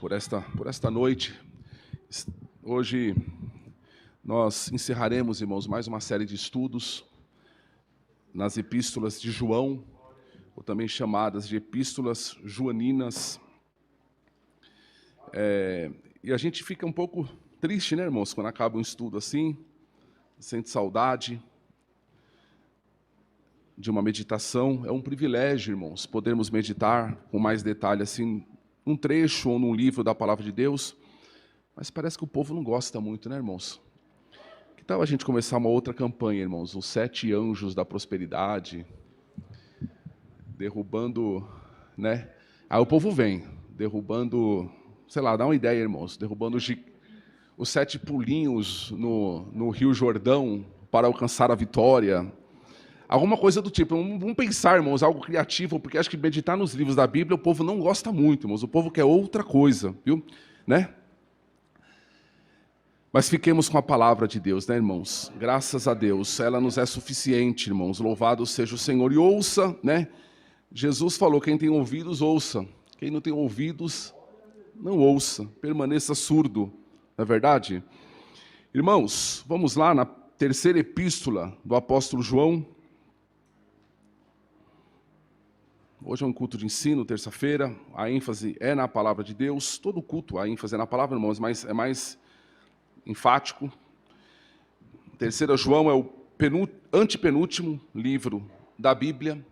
por esta noite. Hoje nós encerraremos, irmãos, mais uma série de estudos nas epístolas de João, ou também chamadas de epístolas joaninas. E a gente fica um pouco triste, né, irmãos, quando acaba um estudo assim, sente saudade de uma meditação. É um privilégio, irmãos, podermos meditar com mais detalhe assim, num trecho ou num livro da Palavra de Deus, mas parece que o povo não gosta muito, né, irmãos? Que tal a gente começar uma outra campanha, irmãos? Os 7 anjos da prosperidade, derrubando, né? Aí o povo vem, derrubando, sei lá, dá uma ideia, irmãos, derrubando os 7 pulinhos no Rio Jordão para alcançar a vitória. Alguma coisa do tipo. Vamos pensar, irmãos, algo criativo, porque acho que meditar nos livros da Bíblia o povo não gosta muito, irmãos. O povo quer outra coisa, viu? Né? Mas fiquemos com a palavra de Deus, né, irmãos? Graças a Deus, ela nos é suficiente, irmãos. Louvado seja o Senhor. E ouça, né? Jesus falou, quem tem ouvidos, ouça. Quem não tem ouvidos, não ouça. Permaneça surdo, não é verdade? Irmãos, vamos lá na terceira epístola do apóstolo João. Hoje é um culto de ensino, terça-feira, a ênfase é na palavra de Deus. Todo culto, a ênfase é na palavra, irmãos, mas é mais enfático. Terceira João é o antepenúltimo livro da Bíblia.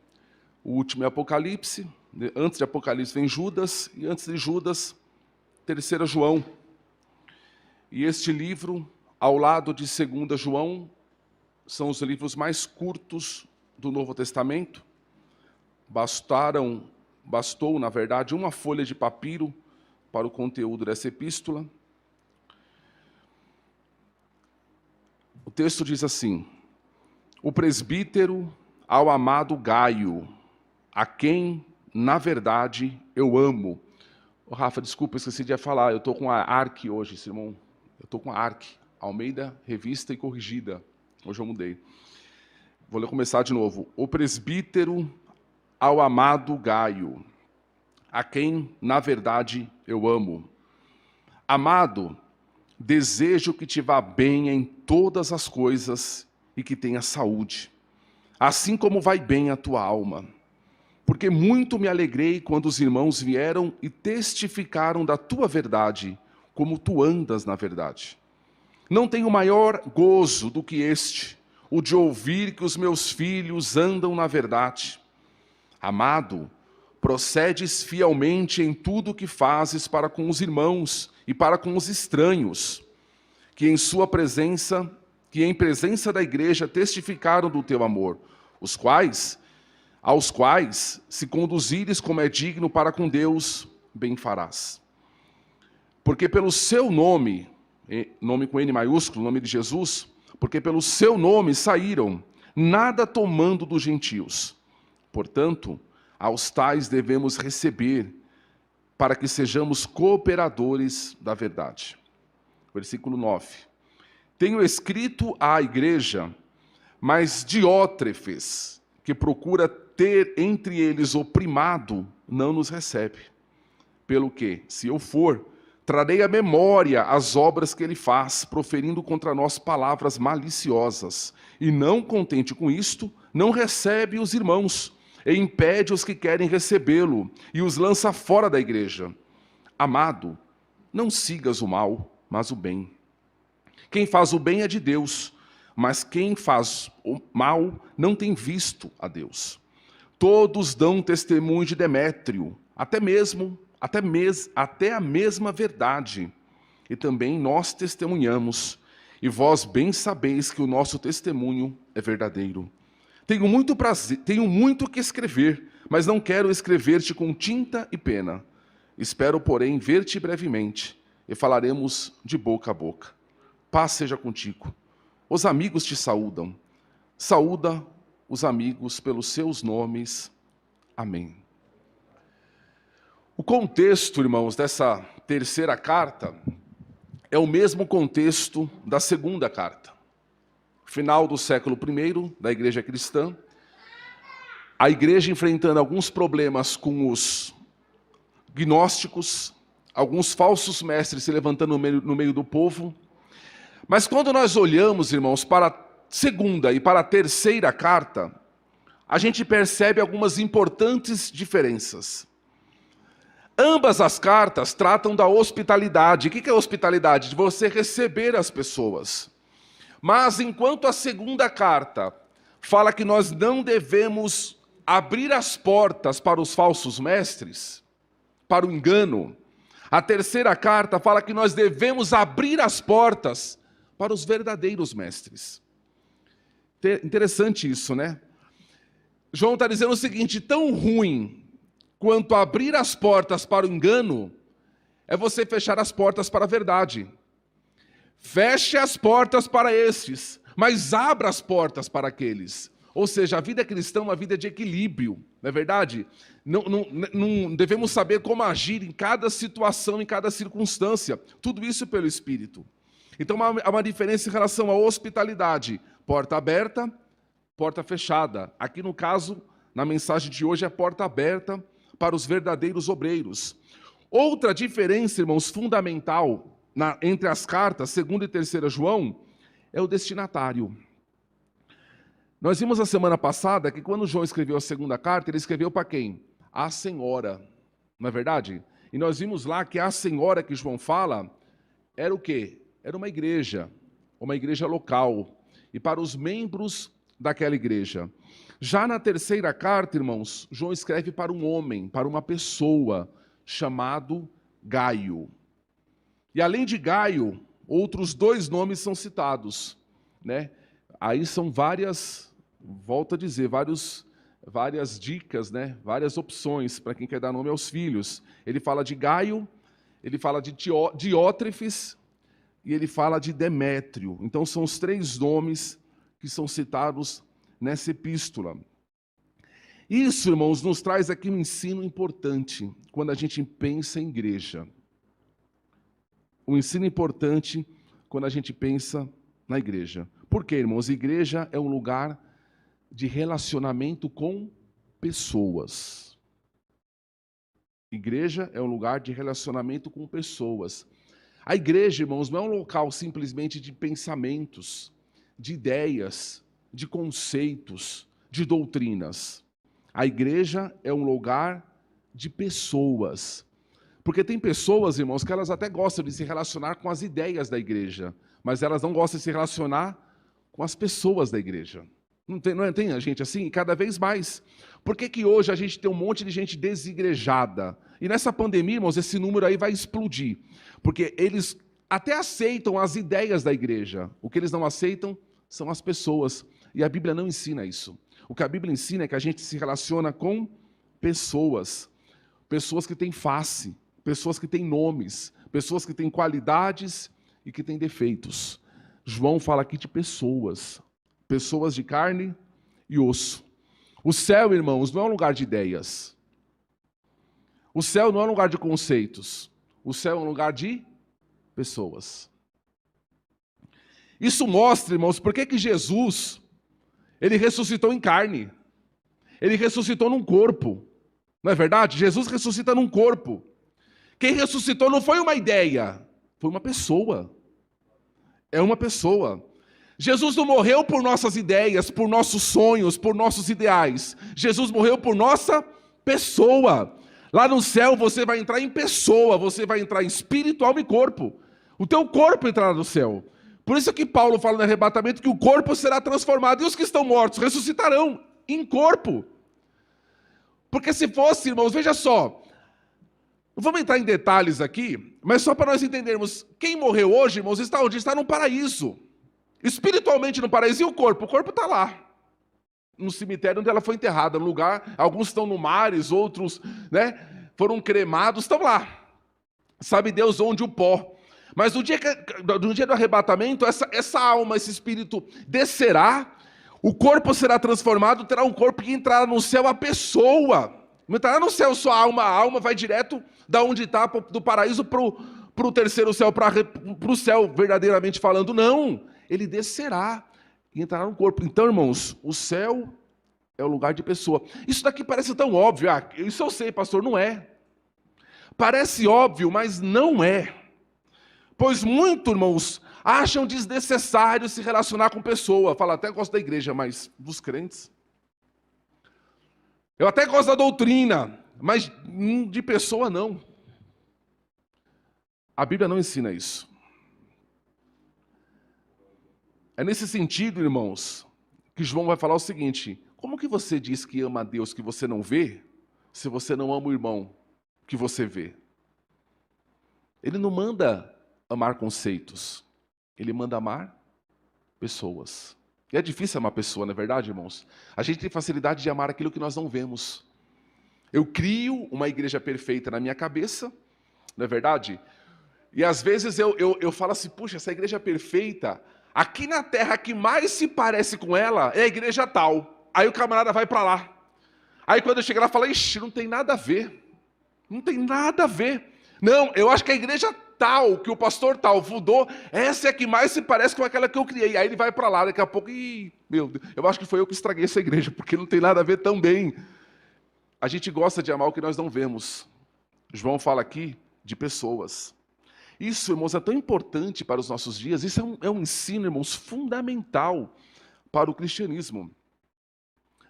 O último é Apocalipse. Antes de Apocalipse vem Judas, e antes de Judas, terceira João. E este livro, ao lado de segunda João, são os livros mais curtos do Novo Testamento. Bastou, na verdade, uma folha de papiro para o conteúdo dessa epístola. O texto diz assim: o presbítero ao amado Gaio, a quem, na verdade, eu amo. Oh, Rafa, desculpa, esqueci de falar, eu estou com a ARC hoje, irmão. Eu estou com a ARC, Almeida, Revista e Corrigida. Hoje eu mudei. Vou começar de novo. O presbítero ao amado Gaio, a quem, na verdade, eu amo. Amado, desejo que te vá bem em todas as coisas e que tenha saúde, assim como vai bem a tua alma. Porque muito me alegrei quando os irmãos vieram e testificaram da tua verdade, como tu andas na verdade. Não tenho maior gozo do que este, o de ouvir que os meus filhos andam na verdade. Amado, procedes fielmente em tudo o que fazes para com os irmãos e para com os estranhos, que em presença da igreja testificaram do teu amor, aos quais, se conduzires como é digno para com Deus, bem farás. Porque pelo seu nome com N maiúsculo, nome de Jesus, porque pelo seu nome saíram, nada tomando dos gentios. Portanto, aos tais devemos receber, para que sejamos cooperadores da verdade. Versículo 9. Tenho escrito à igreja, mas Diótrefes, que procura ter entre eles o primado, não nos recebe. Pelo que, se eu for, trarei à memória as obras que ele faz, proferindo contra nós palavras maliciosas. E não contente com isto, não recebe os irmãos, e impede os que querem recebê-lo, e os lança fora da igreja. Amado, não sigas o mal, mas o bem. Quem faz o bem é de Deus, mas quem faz o mal não tem visto a Deus. Todos dão testemunho de Demétrio, até a mesma verdade. E também nós testemunhamos, e vós bem sabeis que o nosso testemunho é verdadeiro. Tenho muito que escrever, mas não quero escrever-te com tinta e pena. Espero, porém, ver-te brevemente, e falaremos de boca a boca. Paz seja contigo. Os amigos te saúdam. Saúda os amigos pelos seus nomes. Amém. O contexto, irmãos, dessa terceira carta é o mesmo contexto da segunda carta. Final do século I, da igreja cristã, a igreja enfrentando alguns problemas com os gnósticos, alguns falsos mestres se levantando no meio do povo. Mas quando nós olhamos, irmãos, para a segunda e para a terceira carta, a gente percebe algumas importantes diferenças. Ambas as cartas tratam da hospitalidade. O que é hospitalidade? De você receber as pessoas. Mas enquanto a segunda carta fala que nós não devemos abrir as portas para os falsos mestres, para o engano, a terceira carta fala que nós devemos abrir as portas para os verdadeiros mestres. Interessante isso, né? João está dizendo o seguinte: tão ruim quanto abrir as portas para o engano é você fechar as portas para a verdade. Feche as portas para estes, mas abra as portas para aqueles. Ou seja, a vida cristã é uma vida de equilíbrio, não é verdade? Não devemos saber como agir em cada situação, em cada circunstância. Tudo isso pelo Espírito. Então há uma diferença em relação à hospitalidade. Porta aberta, porta fechada. Aqui no caso, na mensagem de hoje, é porta aberta para os verdadeiros obreiros. Outra diferença, irmãos, fundamental entre as cartas, 2ª e 3ª João, é o destinatário. Nós vimos a semana passada que quando João escreveu a segunda carta, ele escreveu para quem? A senhora, não é verdade? E nós vimos lá que a senhora que João fala era o quê? Era uma igreja local, e para os membros daquela igreja. Já na terceira carta, irmãos, João escreve para um homem, para uma pessoa, chamado Gaio. E além de Gaio, outros 2 nomes são citados, né? Aí são várias, volto a dizer, várias dicas, né? Várias opções para quem quer dar nome aos filhos. Ele fala de Gaio, ele fala de Diótrefes e ele fala de Demétrio. Então são os 3 nomes que são citados nessa epístola. Isso, irmãos, nos traz aqui um ensino importante quando a gente pensa em igreja. Um ensino importante quando a gente pensa na igreja. Por quê, irmãos? Igreja é um lugar de relacionamento com pessoas. Igreja é um lugar de relacionamento com pessoas. A igreja, irmãos, não é um local simplesmente de pensamentos, de ideias, de conceitos, de doutrinas. A igreja é um lugar de pessoas. Porque tem pessoas, irmãos, que elas até gostam de se relacionar com as ideias da igreja, mas elas não gostam de se relacionar com as pessoas da igreja. Não tem a gente assim? Cada vez mais. Por que hoje a gente tem um monte de gente desigrejada? E nessa pandemia, irmãos, esse número aí vai explodir. Porque eles até aceitam as ideias da igreja. O que eles não aceitam são as pessoas. E a Bíblia não ensina isso. O que a Bíblia ensina é que a gente se relaciona com pessoas. Pessoas que têm face, pessoas que têm nomes, pessoas que têm qualidades e que têm defeitos. João fala aqui de pessoas. Pessoas de carne e osso. O céu, irmãos, não é um lugar de ideias. O céu não é um lugar de conceitos. O céu é um lugar de pessoas. Isso mostra, irmãos, por que Jesus, ele ressuscitou em carne. Ele ressuscitou num corpo. Não é verdade? Jesus ressuscita num corpo. Quem ressuscitou não foi uma ideia, foi uma pessoa. É uma pessoa. Jesus não morreu por nossas ideias, por nossos sonhos, por nossos ideais. Jesus morreu por nossa pessoa. Lá no céu você vai entrar em pessoa, você vai entrar em espírito, alma e corpo. O teu corpo entrará no céu. Por isso que Paulo fala no arrebatamento que o corpo será transformado e os que estão mortos ressuscitarão em corpo. Porque se fosse, irmãos, veja só, não vamos entrar em detalhes aqui, mas só para nós entendermos, quem morreu hoje, irmãos, está onde? Está no paraíso. Espiritualmente no paraíso. E o corpo? O corpo está lá, no cemitério onde ela foi enterrada, no lugar, alguns estão no mares, outros, né, foram cremados, estão lá. Sabe Deus onde o pó. Mas no dia do arrebatamento, essa alma, esse espírito descerá, o corpo será transformado, terá um corpo que entrará no céu a pessoa. Não entrará no céu só a alma vai direto da onde está, do paraíso para o terceiro céu, para o céu, verdadeiramente falando. Não, ele descerá e entrará no corpo. Então, irmãos, o céu é o lugar de pessoa. Isso daqui parece tão óbvio. Isso eu sei, pastor, não é. Parece óbvio, mas não é. Pois muitos, irmãos, acham desnecessário se relacionar com pessoa. Fala, até gosto da igreja, mas dos crentes. Eu até gosto da doutrina, mas de pessoa não. A Bíblia não ensina isso. É nesse sentido, irmãos, que João vai falar o seguinte: como que você diz que ama a Deus que você não vê, se você não ama o irmão que você vê? Ele não manda amar conceitos, ele manda amar pessoas. E é difícil amar pessoa, não é verdade, irmãos? A gente tem facilidade de amar aquilo que nós não vemos. Eu crio uma igreja perfeita na minha cabeça, não é verdade? E às vezes eu falo assim, puxa, essa igreja perfeita, aqui na terra que mais se parece com ela é a igreja tal. Aí o camarada vai para lá. Aí quando eu chego lá, fala, ixi, não tem nada a ver. Não tem nada a ver. Não, eu acho que a igreja tal, que o pastor tal fundou, essa é a que mais se parece com aquela que eu criei. Aí ele vai para lá, daqui a pouco, meu Deus, eu acho que foi eu que estraguei essa igreja, porque não tem nada a ver tão bem. A gente gosta de amar o que nós não vemos. João fala aqui de pessoas. Isso, irmãos, é tão importante para os nossos dias. Isso é um ensino, irmãos, fundamental para o cristianismo.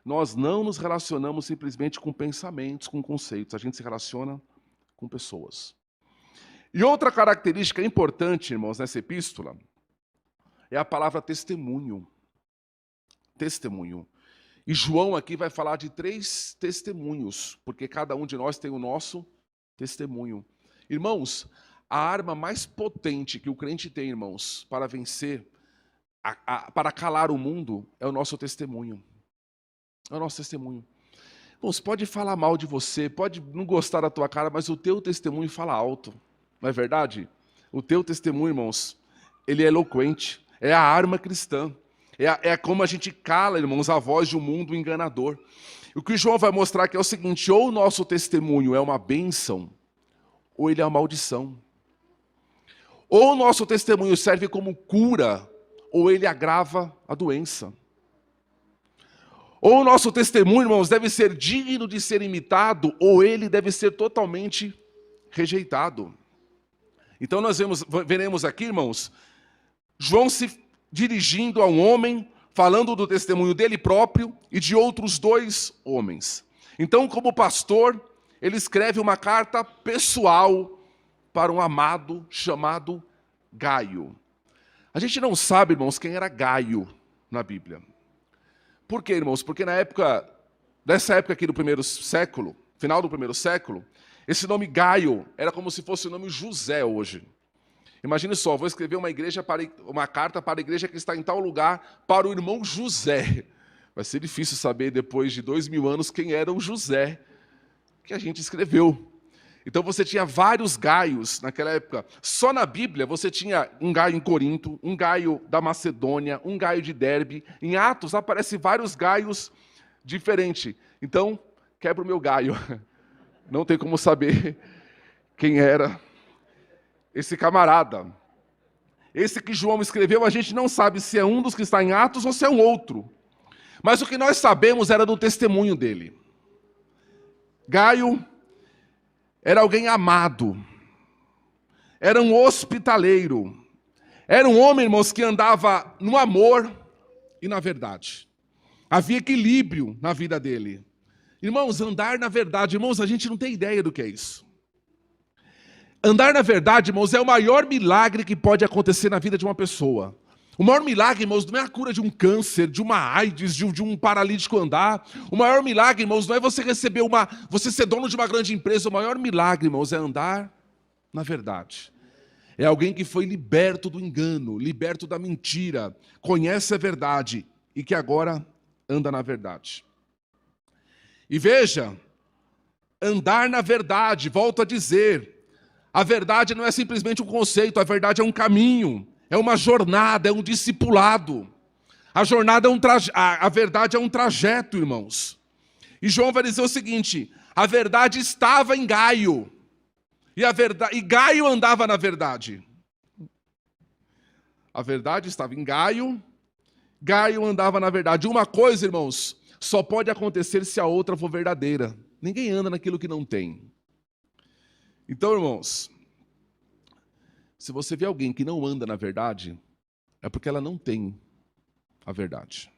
Nós não nos relacionamos simplesmente com pensamentos, com conceitos. A gente se relaciona com pessoas. E outra característica importante, irmãos, nessa epístola, é a palavra testemunho. Testemunho. E João aqui vai falar de 3 testemunhos, porque cada um de nós tem o nosso testemunho. Irmãos, a arma mais potente que o crente tem, irmãos, para vencer, para calar o mundo, é o nosso testemunho. É o nosso testemunho. Irmãos, pode falar mal de você, pode não gostar da tua cara, mas o teu testemunho fala alto. Não é verdade? O teu testemunho, irmãos, ele é eloquente. É a arma cristã. É como a gente cala, irmãos, a voz de um mundo enganador. O que João vai mostrar aqui é o seguinte: ou o nosso testemunho é uma bênção, ou ele é uma maldição. Ou o nosso testemunho serve como cura, ou ele agrava a doença. Ou o nosso testemunho, irmãos, deve ser digno de ser imitado, ou ele deve ser totalmente rejeitado. Então nós veremos aqui, irmãos, João se dirigindo a um homem, falando do testemunho dele próprio e de outros 2 homens. Então, como pastor, ele escreve uma carta pessoal para um amado chamado Gaio. A gente não sabe, irmãos, quem era Gaio na Bíblia. Por quê, irmãos? Porque nessa época aqui do 1º século, final do 1º século, esse nome Gaio era como se fosse o nome José hoje. Imagine só, vou escrever uma carta para a igreja que está em tal lugar, para o irmão José. Vai ser difícil saber, depois de 2000 anos, quem era o José que a gente escreveu. Então você tinha vários Gaios naquela época. Só na Bíblia você tinha um Gaio em Corinto, um Gaio da Macedônia, um Gaio de Derbe. Em Atos aparecem vários Gaios diferentes. Então, quebra o meu Gaio. Não tem como saber quem era esse camarada. Esse que João escreveu, a gente não sabe se é um dos que está em Atos ou se é um outro. Mas o que nós sabemos era do testemunho dele. Gaio era alguém amado. Era um hospitaleiro. Era um homem, irmãos, que andava no amor e na verdade. Havia equilíbrio na vida dele. Irmãos, andar na verdade, irmãos, a gente não tem ideia do que é isso. Andar na verdade, irmãos, é o maior milagre que pode acontecer na vida de uma pessoa. O maior milagre, irmãos, não é a cura de um câncer, de uma AIDS, de um paralítico andar. O maior milagre, irmãos, não é você você ser dono de uma grande empresa. O maior milagre, irmãos, é andar na verdade. É alguém que foi liberto do engano, liberto da mentira, conhece a verdade e que agora anda na verdade. E veja, andar na verdade, volto a dizer, a verdade não é simplesmente um conceito, a verdade é um caminho, é uma jornada, é um discipulado. A jornada a verdade é um trajeto, irmãos. E João vai dizer o seguinte: a verdade estava em Gaio, e Gaio andava na verdade. A verdade estava em Gaio, Gaio andava na verdade. Uma coisa, irmãos, só pode acontecer se a outra for verdadeira. Ninguém anda naquilo que não tem. Então, irmãos, se você vê alguém que não anda na verdade, é porque ela não tem a verdade.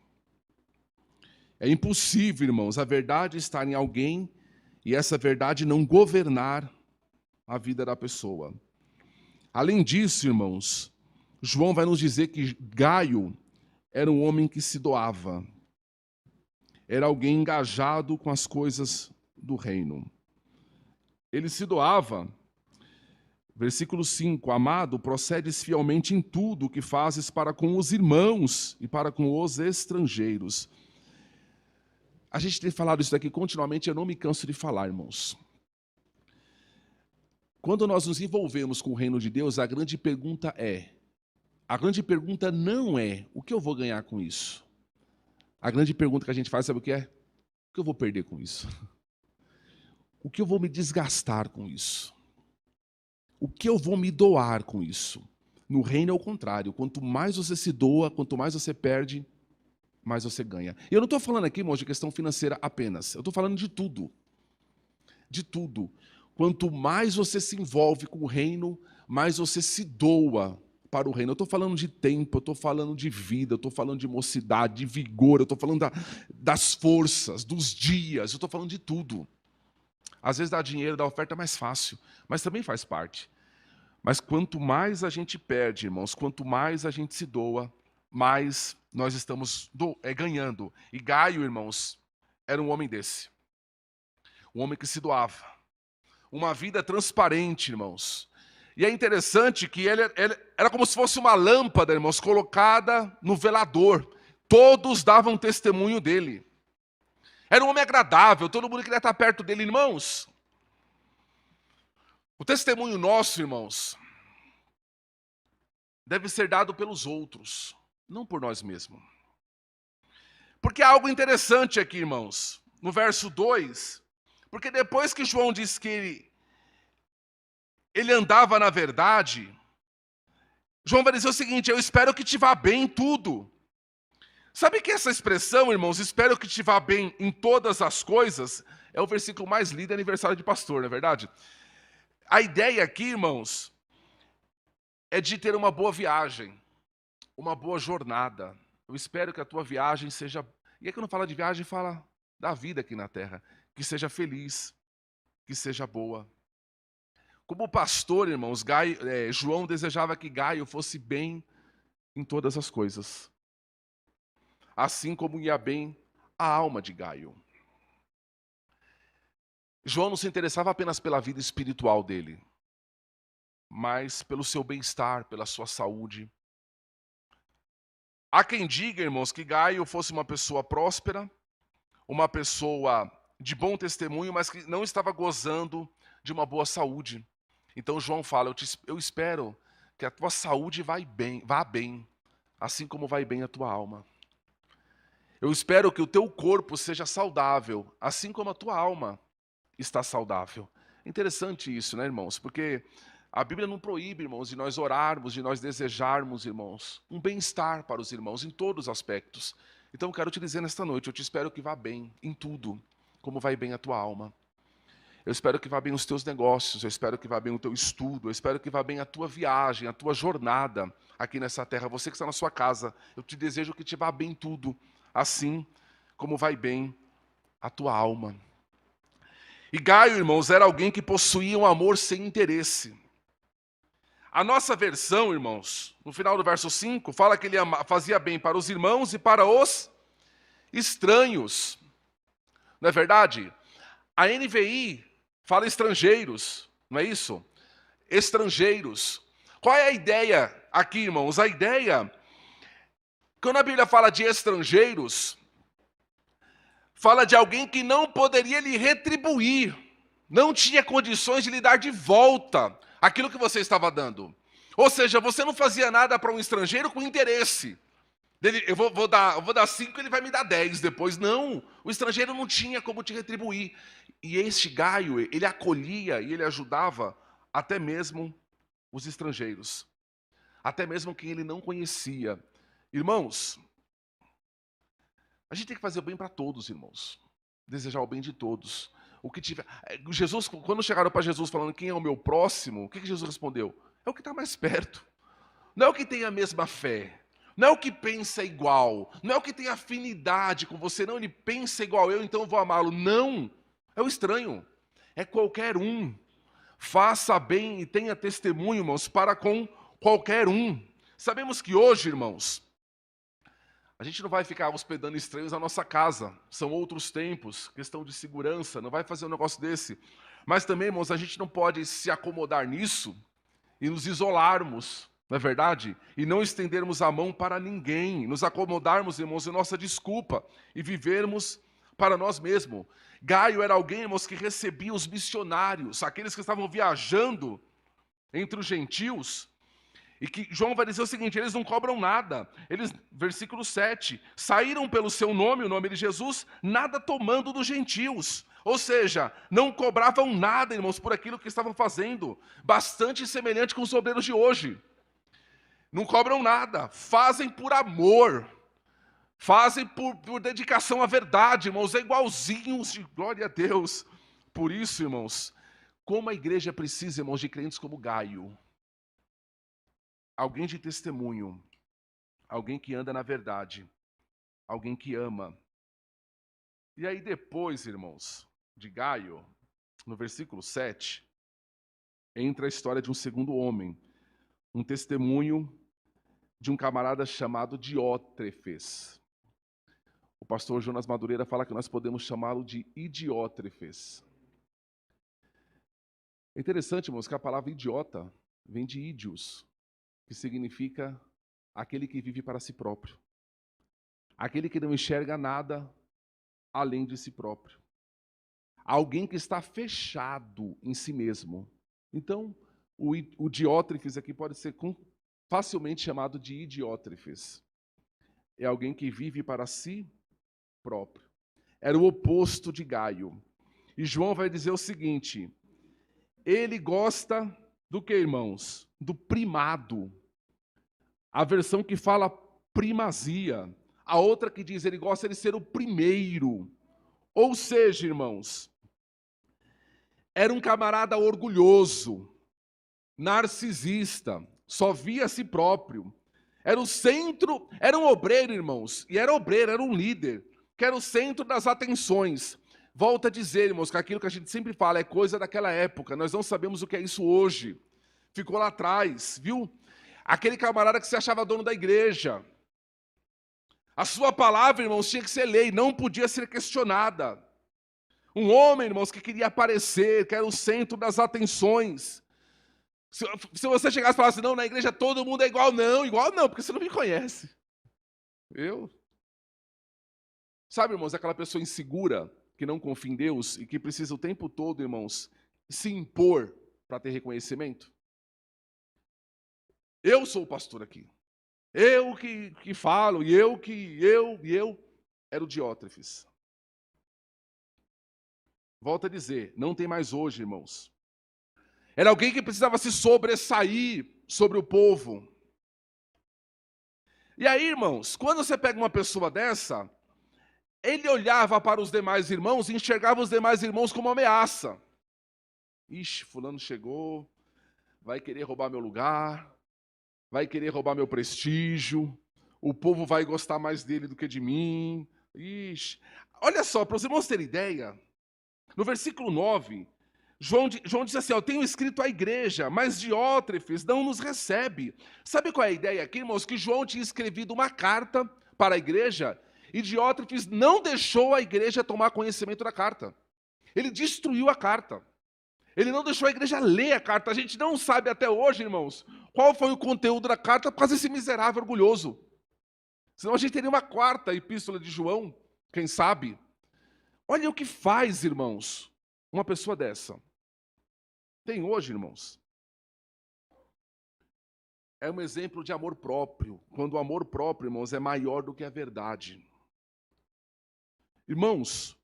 É impossível, irmãos, a verdade estar em alguém e essa verdade não governar a vida da pessoa. Além disso, irmãos, João vai nos dizer que Gaio era um homem que se doava. Era alguém engajado com as coisas do reino. Ele se doava. Versículo 5, amado, procedes fielmente em tudo o que fazes para com os irmãos e para com os estrangeiros. A gente tem falado isso daqui continuamente, eu não me canso de falar, irmãos. Quando nós nos envolvemos com o reino de Deus, a grande pergunta não é, o que eu vou ganhar com isso? A grande pergunta que a gente faz, sabe o que é? O que eu vou perder com isso? O que eu vou me desgastar com isso? O que eu vou me doar com isso? No reino é o contrário. Quanto mais você se doa, quanto mais você perde, mais você ganha. E eu não estou falando aqui, irmãos, de questão financeira apenas. Eu estou falando de tudo. De tudo. Quanto mais você se envolve com o reino, mais você se doa para o reino. Eu estou falando de tempo, eu estou falando de vida, eu estou falando de mocidade, de vigor, eu estou falando das forças, dos dias, eu estou falando de tudo. Às vezes dar dinheiro, dar oferta é mais fácil, mas também faz parte. Mas quanto mais a gente perde, irmãos, quanto mais a gente se doa, mais nós estamos ganhando. E Gaio, irmãos, era um homem desse. Um homem que se doava. Uma vida transparente, irmãos. E é interessante que ele era como se fosse uma lâmpada, irmãos, colocada no velador. Todos davam testemunho dele. Era um homem agradável, todo mundo queria estar perto dele, irmãos. O testemunho nosso, irmãos, deve ser dado pelos outros, não por nós mesmos. Porque há algo interessante aqui, irmãos, no verso 2, porque depois que João diz que ele andava na verdade, João vai dizer o seguinte: eu espero que te vá bem em tudo. Sabe que essa expressão, irmãos, espero que te vá bem em todas as coisas, é o versículo mais lido em aniversário de pastor, não é verdade? A ideia aqui, irmãos, é de ter uma boa viagem, uma boa jornada. Eu espero que a tua viagem seja... E aí quando fala de viagem, fala da vida aqui na terra. Que seja feliz, que seja boa. Como pastor, irmãos, João desejava que Gaio fosse bem em todas as coisas. Assim como ia bem a alma de Gaio. João não se interessava apenas pela vida espiritual dele, mas pelo seu bem-estar, pela sua saúde. Há quem diga, irmãos, que Gaio fosse uma pessoa próspera, uma pessoa de bom testemunho, mas que não estava gozando de uma boa saúde. Então João fala, eu espero que a tua saúde vá bem, assim como vai bem a tua alma. Eu espero que o teu corpo seja saudável, assim como a tua alma está saudável. Interessante isso, né, irmãos? Porque a Bíblia não proíbe, irmãos, de nós orarmos, de nós desejarmos, irmãos, um bem-estar para os irmãos em todos os aspectos. Então eu quero te dizer nesta noite, eu te espero que vá bem em tudo, como vai bem a tua alma. Eu espero que vá bem os teus negócios, eu espero que vá bem o teu estudo, eu espero que vá bem a tua viagem, a tua jornada aqui nessa terra. Você que está na sua casa, eu te desejo que te vá bem tudo, assim como vai bem a tua alma. E Gaio, irmãos, era alguém que possuía um amor sem interesse. A nossa versão, irmãos, no final do verso 5, fala que ele fazia bem para os irmãos e para os estranhos. Não é verdade? A NVI fala estrangeiros, não é isso? Estrangeiros. Qual é a ideia aqui, irmãos? A ideia, quando a Bíblia fala de estrangeiros, fala de alguém que não poderia lhe retribuir, não tinha condições de lhe dar de volta aquilo que você estava dando. Ou seja, você não fazia nada para um estrangeiro com interesse. Eu vou dar 5, ele vai me dar 10 depois. Não, o estrangeiro não tinha como te retribuir. E este Gaio, ele acolhia e ele ajudava até mesmo os estrangeiros. Até mesmo quem ele não conhecia. Irmãos, a gente tem que fazer o bem para todos, irmãos. Desejar o bem de todos. o que tiver. Jesus, quando chegaram para Jesus falando quem é o meu próximo, o que Jesus respondeu? É o que está mais perto. Não é o que tem a mesma fé. Não é o que pensa igual. Não é o que tem afinidade com você. Não, ele pensa igual eu, então eu vou amá-lo. Não. É o estranho. É qualquer um. Faça bem e tenha testemunho, irmãos, para com qualquer um. Sabemos que hoje, irmãos, a gente não vai ficar hospedando estranhos na nossa casa. São outros tempos, questão de segurança, não vai fazer um negócio desse. Mas também, irmãos, a gente não pode se acomodar nisso e nos isolarmos, não é verdade? E não estendermos a mão para ninguém, nos acomodarmos, irmãos, em nossa desculpa e vivermos para nós mesmos. Gaio era alguém, irmãos, que recebia os missionários, aqueles que estavam viajando entre os gentios. E que João vai dizer o seguinte, eles não cobram nada. Eles, versículo 7, saíram pelo seu nome, o nome de Jesus, nada tomando dos gentios. Ou seja, não cobravam nada, irmãos, por aquilo que estavam fazendo. Bastante semelhante com os obreiros de hoje. Não cobram nada, fazem por amor. Fazem por dedicação à verdade, irmãos, é igualzinhos de glória a Deus. Por isso, irmãos, como a igreja precisa, irmãos, de crentes como Gaio. Alguém de testemunho, alguém que anda na verdade, alguém que ama. E aí depois, irmãos, de Gaio, no versículo 7, entra a história de um segundo homem, um testemunho de um camarada chamado Diótrefes. O pastor Jonas Madureira fala que nós podemos chamá-lo de Idiótrefes. É interessante, irmãos, que a palavra idiota vem de ídios, que significa aquele que vive para si próprio. Aquele que não enxerga nada além de si próprio. Alguém que está fechado em si mesmo. Então, o Diótrefes aqui pode ser facilmente chamado de Idiótrefes. É alguém que vive para si próprio. Era o oposto de Gaio. E João vai dizer o seguinte, ele gosta do que, irmãos? Do primado. A versão que fala primazia. A outra que diz ele gosta de ser o primeiro. Ou seja, irmãos, era um camarada orgulhoso, narcisista, só via a si próprio. Era o centro, era um obreiro, irmãos, e era obreiro, era um líder, que era o centro das atenções. Volto a dizer, irmãos, que aquilo que a gente sempre fala é coisa daquela época, nós não sabemos o que é isso hoje. Ficou lá atrás, viu? Aquele camarada que se achava dono da igreja. A sua palavra, irmãos, tinha que ser lei, não podia ser questionada. Um homem, irmãos, que queria aparecer, que era o centro das atenções. Se você chegasse e falasse, não, na igreja todo mundo é igual não, porque você não me conhece. Eu? Sabe, irmãos, aquela pessoa insegura, que não confia em Deus e que precisa o tempo todo, irmãos, se impor para ter reconhecimento? Eu sou o pastor aqui. Eu que falo, e eu. Era o Diótrefes. Volto a dizer, não tem mais hoje, irmãos. Era alguém que precisava se sobressair sobre o povo. E aí, irmãos, quando você pega uma pessoa dessa, ele olhava para os demais irmãos e enxergava os demais irmãos como uma ameaça. Ixi, fulano chegou, vai querer roubar meu lugar, vai querer roubar meu prestígio, o povo vai gostar mais dele do que de mim. Ixi. Olha só, para os irmãos terem ideia, no versículo 9, João diz assim, eu tenho escrito à igreja, mas Diótrefes não nos recebe. Sabe qual é a ideia aqui, irmãos? Que João tinha escrevido uma carta para a igreja e Diótrefes não deixou a igreja tomar conhecimento da carta. Ele destruiu a carta. Ele não deixou a igreja ler a carta. A gente não sabe até hoje, irmãos, qual foi o conteúdo da carta por causa desse miserável orgulhoso. Senão a gente teria uma quarta epístola de João, quem sabe? Olha o que faz, irmãos, uma pessoa dessa. Tem hoje, irmãos. É um exemplo de amor próprio. Quando o amor próprio, irmãos, é maior do que a verdade. Irmãos,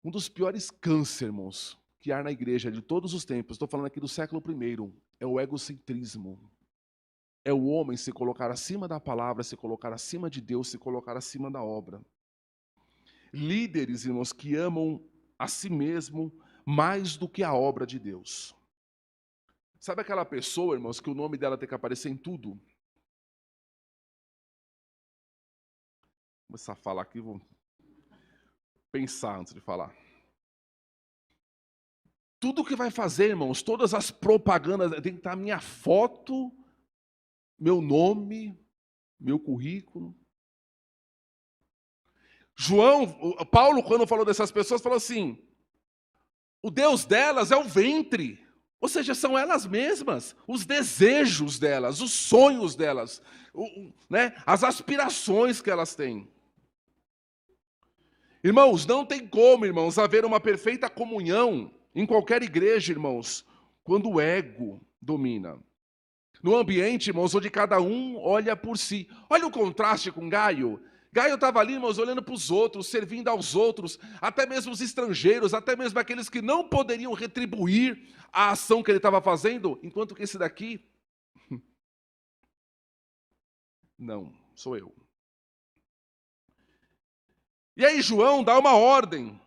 um dos piores cânceres, irmãos, que há na igreja de todos os tempos, estou falando aqui do século I, é o egocentrismo. É o homem se colocar acima da palavra, se colocar acima de Deus, se colocar acima da obra. Líderes, irmãos, que amam a si mesmo mais do que a obra de Deus. Sabe aquela pessoa, irmãos, que o nome dela tem que aparecer em tudo? Vou começar a falar aqui, vou pensar antes de falar. Tudo que vai fazer, irmãos, todas as propagandas, tem que estar minha foto, meu nome, meu currículo. Paulo, quando falou dessas pessoas, falou assim: o Deus delas é o ventre. Ou seja, são elas mesmas, os desejos delas, os sonhos delas, né, as aspirações que elas têm. Irmãos, não tem como, irmãos, haver uma perfeita comunhão em qualquer igreja, irmãos, quando o ego domina. No ambiente, irmãos, onde cada um olha por si. Olha o contraste com Gaio. Gaio estava ali, irmãos, olhando para os outros, servindo aos outros, até mesmo os estrangeiros, até mesmo aqueles que não poderiam retribuir a ação que ele estava fazendo, enquanto que esse daqui, não, sou eu. E aí João dá uma ordem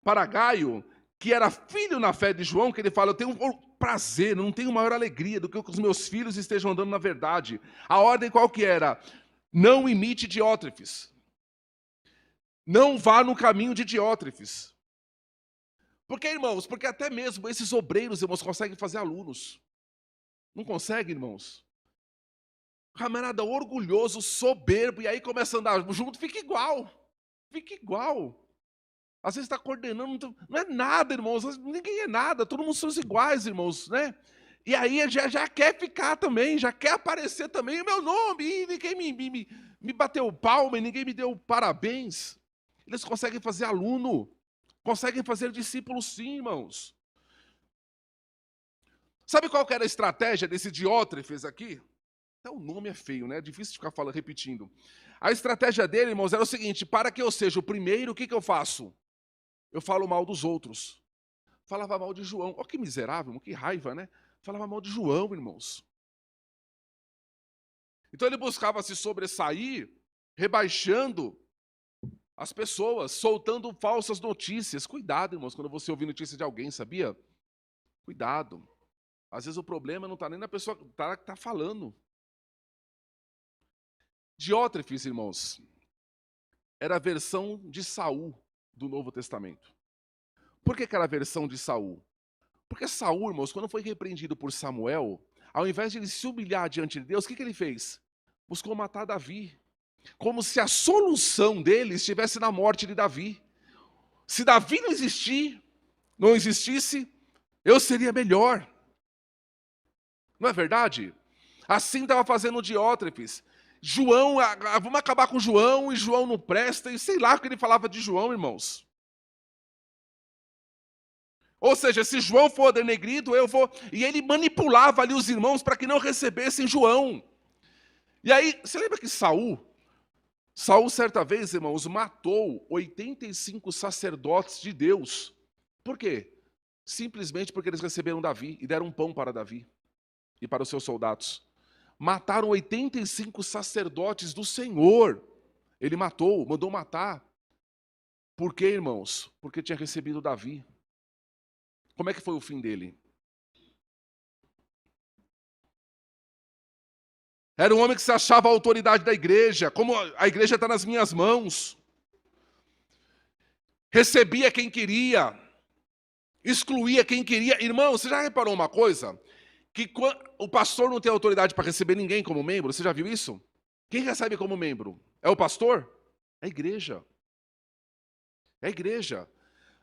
para Gaio, que era filho na fé de João, que ele fala: eu tenho prazer, não tenho maior alegria do que os meus filhos estejam andando na verdade. A ordem qual que era? Não imite Diótrefes. Não vá no caminho de Diótrefes. Por que, irmãos? Porque até mesmo esses obreiros, irmãos, conseguem fazer alunos. Não conseguem, irmãos? Camarada orgulhoso, soberbo, e aí começa a andar junto, fica igual. Fica igual. Às vezes está coordenando, não é nada, irmãos. Ninguém é nada, todo mundo são iguais, irmãos, né? E aí já quer ficar também, já quer aparecer também o meu nome, e ninguém me bateu palma, e ninguém me deu parabéns. Eles conseguem fazer aluno, conseguem fazer discípulo sim, irmãos. Sabe qual que era a estratégia desse Diótrefes aqui? Até o nome é feio, né? É difícil de ficar falando, repetindo. A estratégia dele, irmãos, era o seguinte: para que eu seja o primeiro, o que eu faço? Eu falo mal dos outros. Falava mal de João. Olha que miserável, que raiva, né? Falava mal de João, irmãos. Então ele buscava se sobressair, rebaixando as pessoas, soltando falsas notícias. Cuidado, irmãos, quando você ouvir notícia de alguém, sabia? Cuidado. Às vezes o problema não está nem na pessoa que está falando. Diótrefes, irmãos, era a versão de Saul do Novo Testamento. Por que era a versão de Saul? Porque Saul, irmãos, quando foi repreendido por Samuel, ao invés de ele se humilhar diante de Deus, o que ele fez? Buscou matar Davi. Como se a solução dele estivesse na morte de Davi. Se Davi não existisse, eu seria melhor. Não é verdade? Assim estava fazendo Diótrefes. João, vamos acabar com João, e João não presta, e sei lá o que ele falava de João, irmãos. Ou seja, se João for denegrido, eu vou... E ele manipulava ali os irmãos para que não recebessem João. E aí, você lembra que Saul, certa vez, irmãos, matou 85 sacerdotes de Deus. Por quê? Simplesmente porque eles receberam Davi e deram um pão para Davi e para os seus soldados. Mataram 85 sacerdotes do Senhor. Ele matou, mandou matar. Por quê, irmãos? Porque tinha recebido Davi. Como é que foi o fim dele? Era um homem que se achava a autoridade da igreja, como a igreja está nas minhas mãos. Recebia quem queria, excluía quem queria. Irmão, você já reparou uma coisa? Que o pastor não tem autoridade para receber ninguém como membro, você já viu isso? Quem recebe como membro? É o pastor? É a igreja. É a igreja.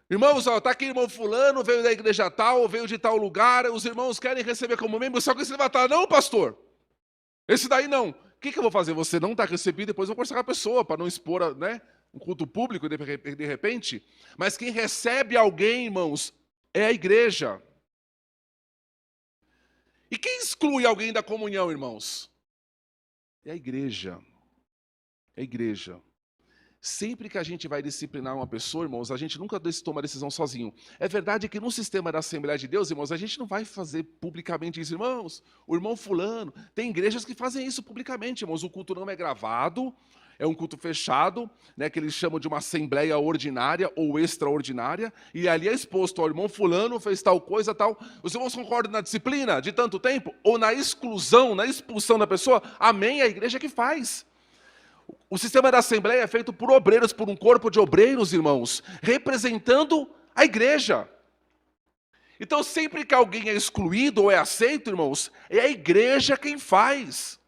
Irmãos, está aqui irmão fulano, veio da igreja tal, veio de tal lugar, os irmãos querem receber como membro, só que você vai falar: não, pastor, esse daí não. O que eu vou fazer? Você não está recebido, depois eu vou conversar com a pessoa, para não expor, né, um culto público de repente. Mas quem recebe alguém, irmãos, é a igreja. E quem exclui alguém da comunhão, irmãos? É a igreja. É a igreja. Sempre que a gente vai disciplinar uma pessoa, irmãos, a gente nunca toma a decisão sozinho. É verdade que no sistema da Assembleia de Deus, irmãos, a gente não vai fazer publicamente isso. Irmãos, o irmão fulano, tem igrejas que fazem isso publicamente, irmãos. O culto não é gravado É um culto fechado, né, que eles chamam de uma assembleia ordinária ou extraordinária, e ali é exposto, ó, o irmão fulano fez tal coisa, tal. Os irmãos concordam na disciplina de tanto tempo? Ou na exclusão, na expulsão da pessoa? Amém, é a igreja que faz. O sistema da assembleia é feito por obreiros, por um corpo de obreiros, irmãos, representando a igreja. Então, sempre que alguém é excluído ou é aceito, irmãos, é a igreja quem faz.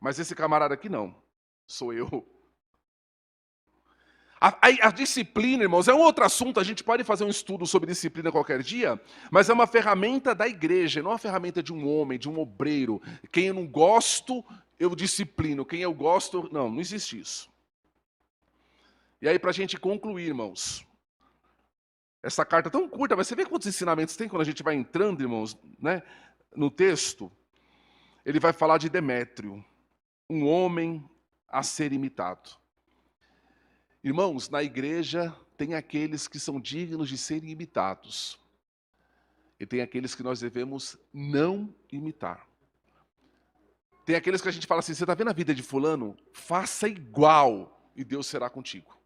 Mas esse camarada aqui não, sou eu. A disciplina, irmãos, é um outro assunto, a gente pode fazer um estudo sobre disciplina qualquer dia, mas é uma ferramenta da igreja, não é uma ferramenta de um homem, de um obreiro. Quem eu não gosto, eu disciplino, quem eu gosto, não existe isso. E aí, para a gente concluir, irmãos, essa carta tão curta, mas você vê quantos ensinamentos tem quando a gente vai entrando, irmãos, né, no texto? Ele vai falar de Demétrio, um homem a ser imitado. Irmãos, na igreja tem aqueles que são dignos de serem imitados. E tem aqueles que nós devemos não imitar. Tem aqueles que a gente fala assim, você está vendo a vida de fulano? Faça igual e Deus será contigo.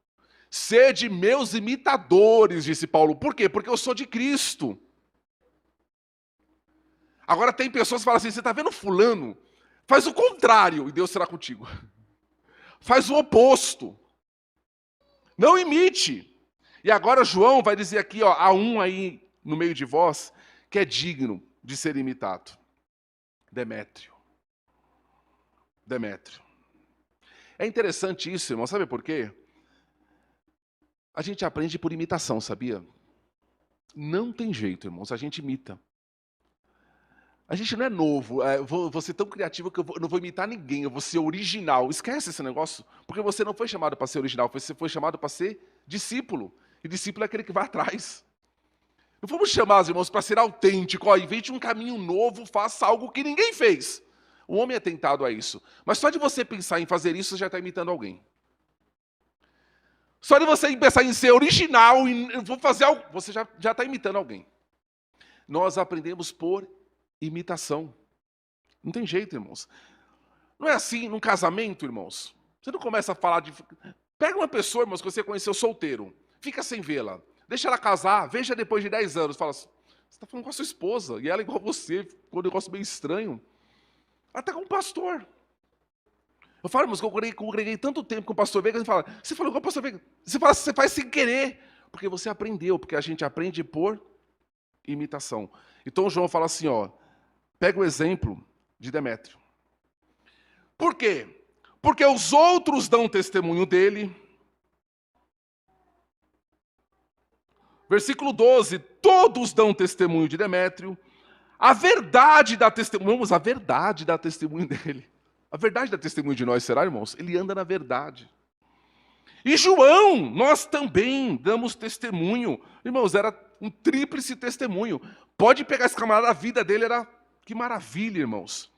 Sede meus imitadores, disse Paulo. Por quê? Porque eu sou de Cristo. Agora tem pessoas que falam assim, você está vendo fulano? Faz o contrário e Deus será contigo. Faz o oposto. Não imite. E agora João vai dizer aqui, ó, há um aí no meio de vós que é digno de ser imitado. Demétrio. Demétrio. É interessante isso, irmão, sabe por quê? A gente aprende por imitação, sabia? Não tem jeito, irmãos, a gente imita. A gente não é novo, vou ser tão criativo que eu não vou imitar ninguém, eu vou ser original. Esquece esse negócio, porque você não foi chamado para ser original, você foi chamado para ser discípulo. E discípulo é aquele que vai atrás. Não vamos chamar os irmãos para ser autêntico, ó, invente um caminho novo, faça algo que ninguém fez. O homem é tentado a isso. Mas só de você pensar em fazer isso, você já está imitando alguém. Só de você pensar em ser original e vou fazer algo, você já está imitando alguém. Nós aprendemos por imitação. Não tem jeito, irmãos. Não é assim num casamento, irmãos. Você não começa a falar de... Pega uma pessoa, irmãos, que você conheceu solteiro. Fica sem vê-la. Deixa ela casar. Veja depois de 10 anos. Fala assim, você está falando com a sua esposa. E ela é igual a você. Ficou um negócio meio estranho. Ela está com um pastor. Eu falo, irmãos, que eu congreguei tanto tempo com o pastor Veiga. Ele fala, você falou com o pastor Veiga. Você fala, você faz sem querer. Porque você aprendeu. Porque a gente aprende por imitação. Então João fala assim, ó. Pega o exemplo de Demétrio. Por quê? Porque os outros dão testemunho dele. Versículo 12, todos dão testemunho de Demétrio. A verdade dá testemunho, vamos, a verdade dá testemunho dele. A verdade dá testemunho de nós, será, irmãos? Ele anda na verdade. E João, nós também damos testemunho. Irmãos, era um tríplice testemunho. Pode pegar esse camarada, a vida dele era... Que maravilha, irmãos.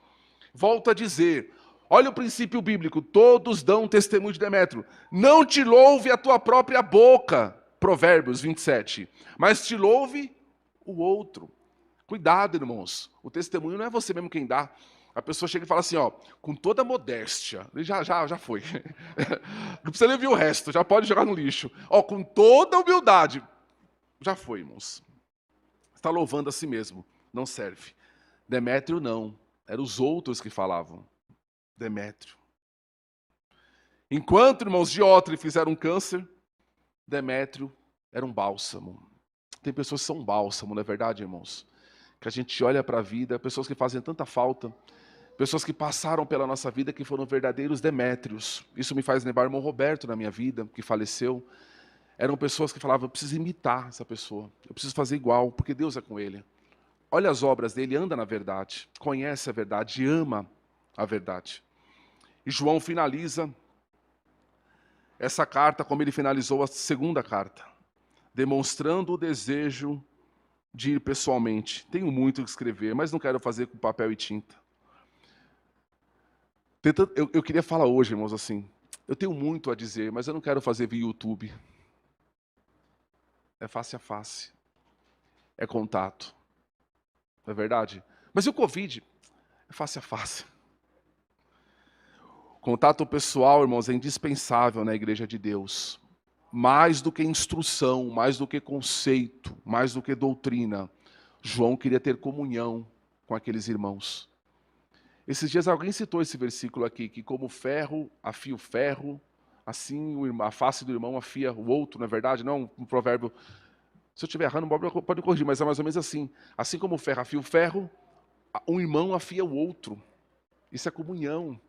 Volto a dizer, olha o princípio bíblico, todos dão testemunho de Demétrio. Não te louve a tua própria boca, Provérbios 27, mas te louve o outro. Cuidado, irmãos, o testemunho não é você mesmo quem dá. A pessoa chega e fala assim, ó, com toda modéstia, já foi. Não precisa nem ouvir o resto, já pode jogar no lixo. Ó, com toda humildade, já foi, irmãos. Está louvando a si mesmo, não serve. Demétrio não, eram os outros que falavam. Demétrio. Enquanto, irmãos, Diótrefes fizeram um câncer, Demétrio era um bálsamo. Tem pessoas que são um bálsamo, não é verdade, irmãos? Que a gente olha para a vida, pessoas que fazem tanta falta, pessoas que passaram pela nossa vida que foram verdadeiros Demétrios. Isso me faz lembrar o irmão Roberto na minha vida, que faleceu. Eram pessoas que falavam, eu preciso imitar essa pessoa, eu preciso fazer igual, porque Deus é com ele. Olha as obras dele, anda na verdade, conhece a verdade, ama a verdade. E João finaliza essa carta como ele finalizou a segunda carta, demonstrando o desejo de ir pessoalmente. Tenho muito o que escrever, mas não quero fazer com papel e tinta. Eu queria falar hoje, irmãos, assim, eu tenho muito a dizer, mas eu não quero fazer via YouTube. É face a face, é contato. Não é verdade? Mas e o Covid? É face a face. Contato pessoal, irmãos, é indispensável na igreja de Deus. Mais do que instrução, mais do que conceito, mais do que doutrina. João queria ter comunhão com aqueles irmãos. Esses dias alguém citou esse versículo aqui, que como ferro afia o ferro, assim a face do irmão afia o outro, não é verdade? Não, um provérbio. Se eu estiver errando, pode corrigir, mas é mais ou menos assim. Assim como o ferro afia o ferro, um irmão afia o outro. Isso é comunhão.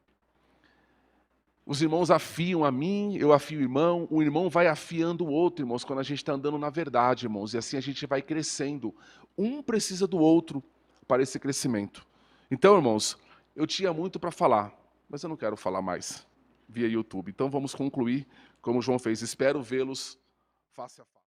Os irmãos afiam a mim, eu afio o irmão vai afiando o outro, irmãos, quando a gente está andando na verdade, irmãos, e assim a gente vai crescendo. Um precisa do outro para esse crescimento. Então, irmãos, eu tinha muito para falar, mas eu não quero falar mais via YouTube. Então vamos concluir como João fez. Espero vê-los face a face.